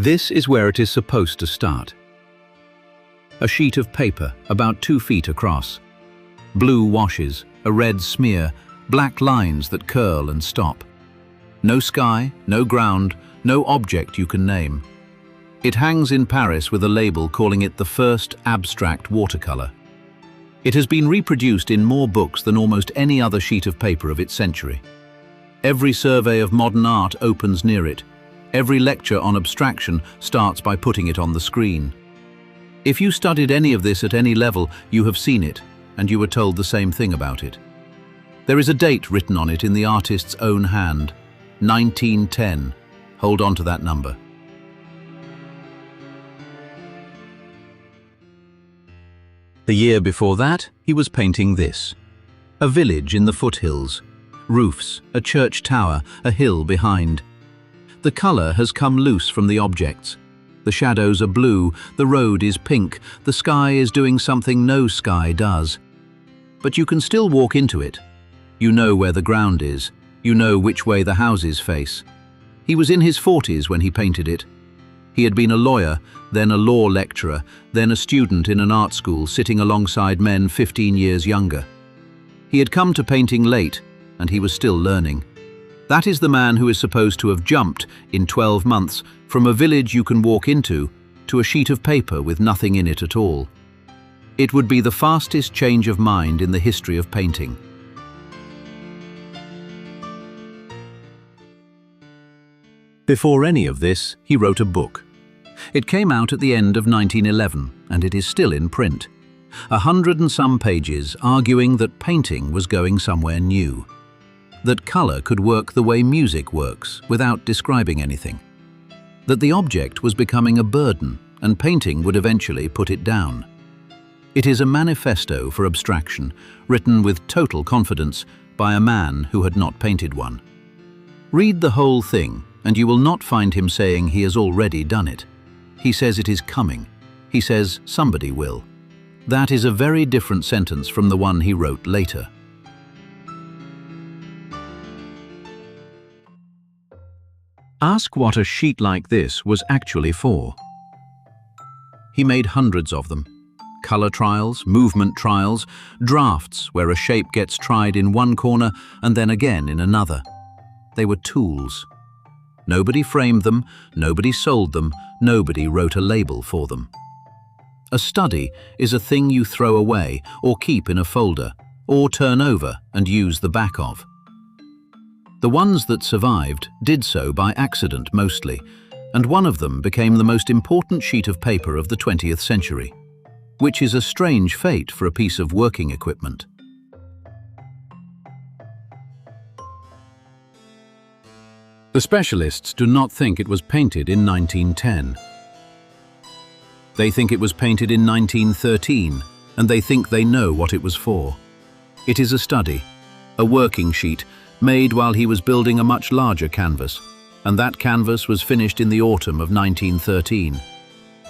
This is where it is supposed to start. A sheet of paper about 2 feet across. Blue washes, a red smear, black lines that curl and stop. No sky, no ground, no object you can name. It hangs in Paris with a label calling it the first abstract watercolour. It has been reproduced in more books than almost any other sheet of paper of its century. Every survey of modern art opens near it. Every lecture on abstraction starts by putting it on the screen. If you studied any of this at any level, you have seen it, and you were told the same thing about it. There is a date written on it in the artist's own hand, 1910. Hold on to that number. The year before that, he was painting this. A village in the foothills. Roofs, a church tower, a hill behind. The color has come loose from the objects. The shadows are blue, the road is pink, the sky is doing something no sky does. But you can still walk into it. You know where the ground is. You know which way the houses face. He was in his 40s when he painted it. He had been a lawyer, then a law lecturer, then a student in an art school sitting alongside men 15 years younger. He had come to painting late, and he was still learning. That is the man who is supposed to have jumped, in 12 months, from a village you can walk into to a sheet of paper with nothing in it at all. It would be the fastest change of mind in the history of painting. Before any of this, he wrote a book. It came out at the end of 1911, and it is still in print. 100 and some pages arguing that painting was going somewhere new. That color could work the way music works without describing anything. That the object was becoming a burden, and painting would eventually put it down. It is a manifesto for abstraction, written with total confidence by a man who had not painted one. Read the whole thing, and you will not find him saying he has already done it. He says it is coming. He says somebody will. That is a very different sentence from the one he wrote later. Ask what a sheet like this was actually for. He made hundreds of them. Color trials, movement trials, drafts where a shape gets tried in one corner and then again in another. They were tools. Nobody framed them, nobody sold them, nobody wrote a label for them. A study is a thing you throw away or keep in a folder, or turn over and use the back of. The ones that survived did so by accident mostly, and one of them became the most important sheet of paper of the 20th century, which is a strange fate for a piece of working equipment. The specialists do not think it was painted in 1910. They think it was painted in 1913, and they think they know what it was for. It is a study, a working sheet, made while he was building a much larger canvas, and that canvas was finished in the autumn of 1913,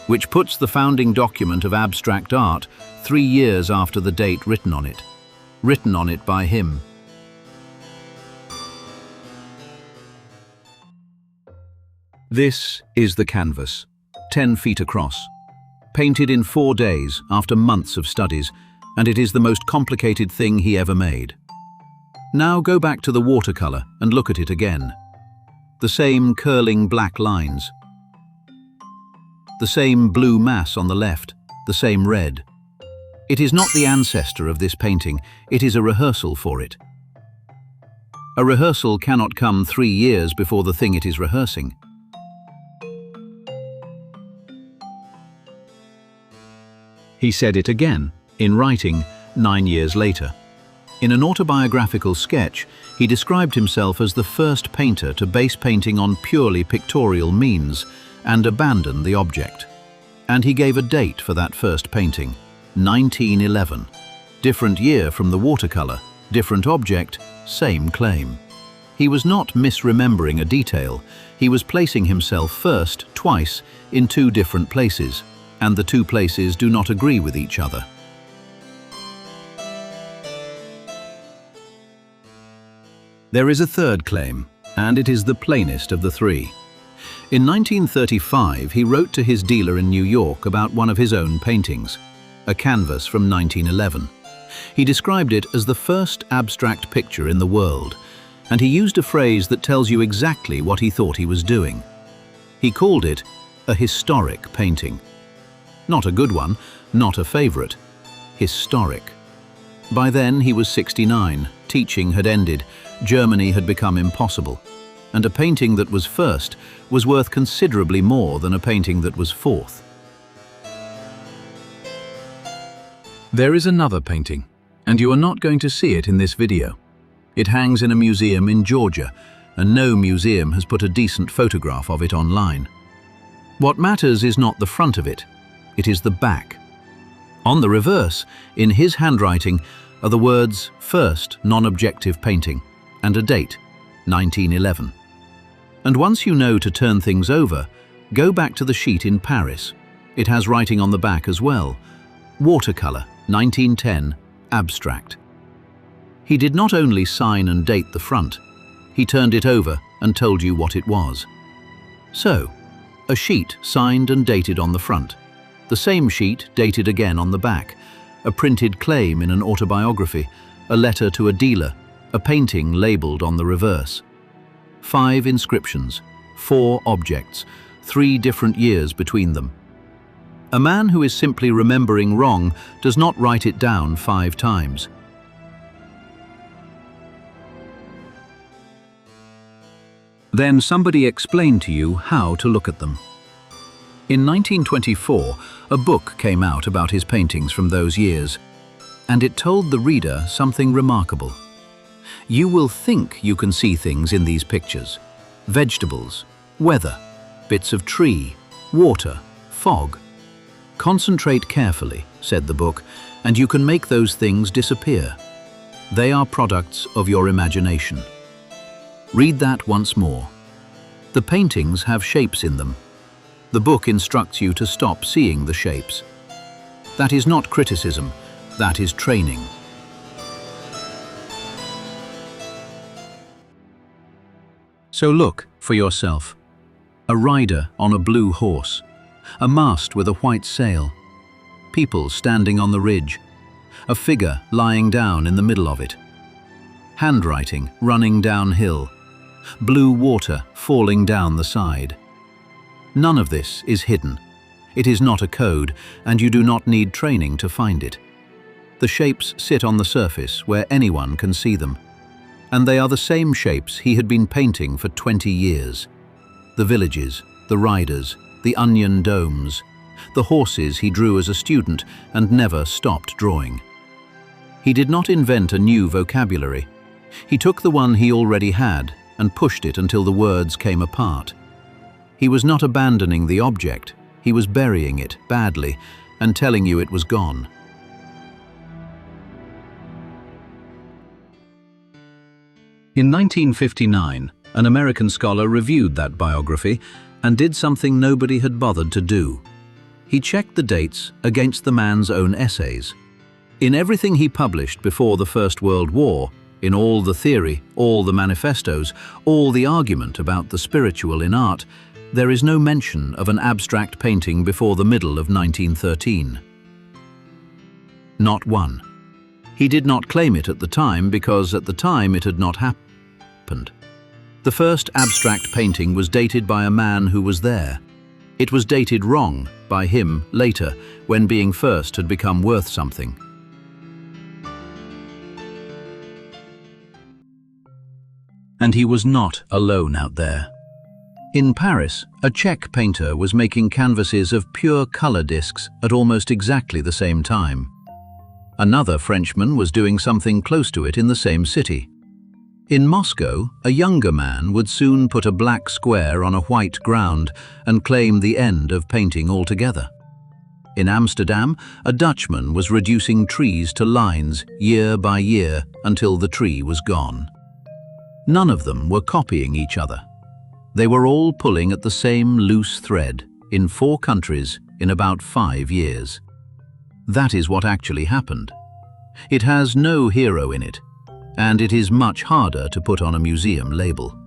which puts the founding document of abstract art 3 years after the date written on it by him. This is the canvas, 10 feet across, painted in 4 days after months of studies, and it is the most complicated thing he ever made. Now go back to the watercolor and look at it again. The same curling black lines. The same blue mass on the left, the same red. It is not the ancestor of this painting, it is a rehearsal for it. A rehearsal cannot come 3 years before the thing it is rehearsing. He said it again, in writing, 9 years later. In an autobiographical sketch, he described himself as the first painter to base painting on purely pictorial means and abandon the object. And he gave a date for that first painting, 1911. Different year from the watercolor, different object, same claim. He was not misremembering a detail, he was placing himself first, twice, in 2 different places, and the 2 places do not agree with each other. There is a third claim, and it is the plainest of the 3. In 1935, he wrote to his dealer in New York about one of his own paintings, a canvas from 1911. He described it as the first abstract picture in the world, and he used a phrase that tells you exactly what he thought he was doing. He called it a historic painting. Not a good one, not a favorite. Historic. By then he was 69, teaching had ended, Germany had become impossible, and a painting that was first was worth considerably more than a painting that was fourth. There is another painting, and you are not going to see it in this video. It hangs in a museum in Georgia, and no museum has put a decent photograph of it online. What matters is not the front of it, it is the back. On the reverse, in his handwriting, are the words "First Non-Objective Painting" and a date, 1911. And once you know to turn things over, go back to the sheet in Paris. It has writing on the back as well. Watercolour, 1910, Abstract. He did not only sign and date the front, he turned it over and told you what it was. So, a sheet signed and dated on the front, the same sheet dated again on the back, a printed claim in an autobiography, a letter to a dealer, a painting labelled on the reverse. 5 inscriptions, 4 objects, 3 different years between them. A man who is simply remembering wrong does not write it down 5 times. Then somebody explained to you how to look at them. In 1924, a book came out about his paintings from those years, and it told the reader something remarkable. You will think you can see things in these pictures: vegetables, weather, bits of tree, water, fog. Concentrate carefully, said the book, and you can make those things disappear. They are products of your imagination. Read that once more. The paintings have shapes in them. The book instructs you to stop seeing the shapes. That is not criticism, that is training. So look for yourself. A rider on a blue horse, a mast with a white sail, people standing on the ridge, a figure lying down in the middle of it, handwriting running downhill, blue water falling down the side. None of this is hidden. It is not a code, and you do not need training to find it. The shapes sit on the surface where anyone can see them, and they are the same shapes he had been painting for 20 years. The villages, the riders, the onion domes, the horses he drew as a student and never stopped drawing. He did not invent a new vocabulary. He took the one he already had and pushed it until the words came apart. He was not abandoning the object, he was burying it badly and telling you it was gone. In 1959, an American scholar reviewed that biography and did something nobody had bothered to do. He checked the dates against the man's own essays. In everything he published before the First World War, in all the theory, all the manifestos, all the argument about the spiritual in art, there is no mention of an abstract painting before the middle of 1913. Not one. He did not claim it at the time because at the time it had not happened. The first abstract painting was dated by a man who was there. It was dated wrong by him later, when being first had become worth something. And he was not alone out there. In Paris, a Czech painter was making canvases of pure color discs at almost exactly the same time. Another Frenchman was doing something close to it in the same city. In Moscow, a younger man would soon put a black square on a white ground and claim the end of painting altogether. In Amsterdam, a Dutchman was reducing trees to lines year by year until the tree was gone. None of them were copying each other. They were all pulling at the same loose thread in 4 countries in about 5 years. That is what actually happened. It has no hero in it, and it is much harder to put on a museum label.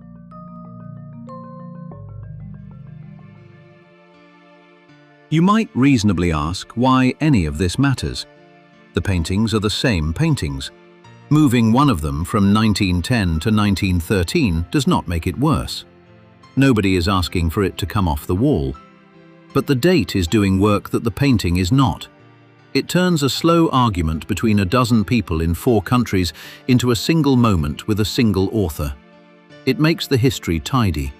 You might reasonably ask why any of this matters. The paintings are the same paintings. Moving one of them from 1910 to 1913 does not make it worse. Nobody is asking for it to come off the wall. But the date is doing work that the painting is not. It turns a slow argument between a dozen people in 4 countries into a single moment with a single author. It makes the history tidy.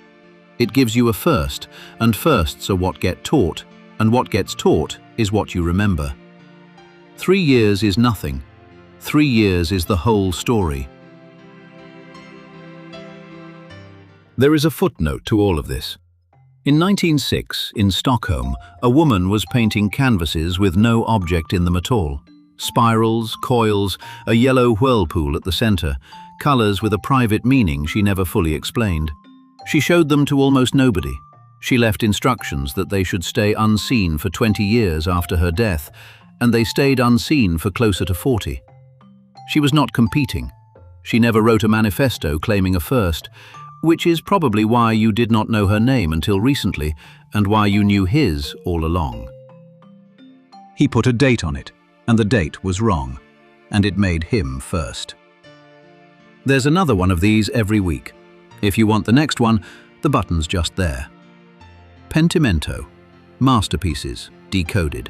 It gives you a first, and firsts are what get taught, and what gets taught is what you remember. 3 years is nothing. 3 years is the whole story. There is a footnote to all of this. In 1906, in Stockholm, a woman was painting canvases with no object in them at all. Spirals, coils, a yellow whirlpool at the center, colors with a private meaning she never fully explained. She showed them to almost nobody. She left instructions that they should stay unseen for 20 years after her death, and they stayed unseen for closer to 40. She was not competing. She never wrote a manifesto claiming a first, which is probably why you did not know her name until recently, and why you knew his all along. He put a date on it, and the date was wrong, and it made him first. There's another one of these every week. If you want the next one, the button's just there. Pentimento, masterpieces, decoded.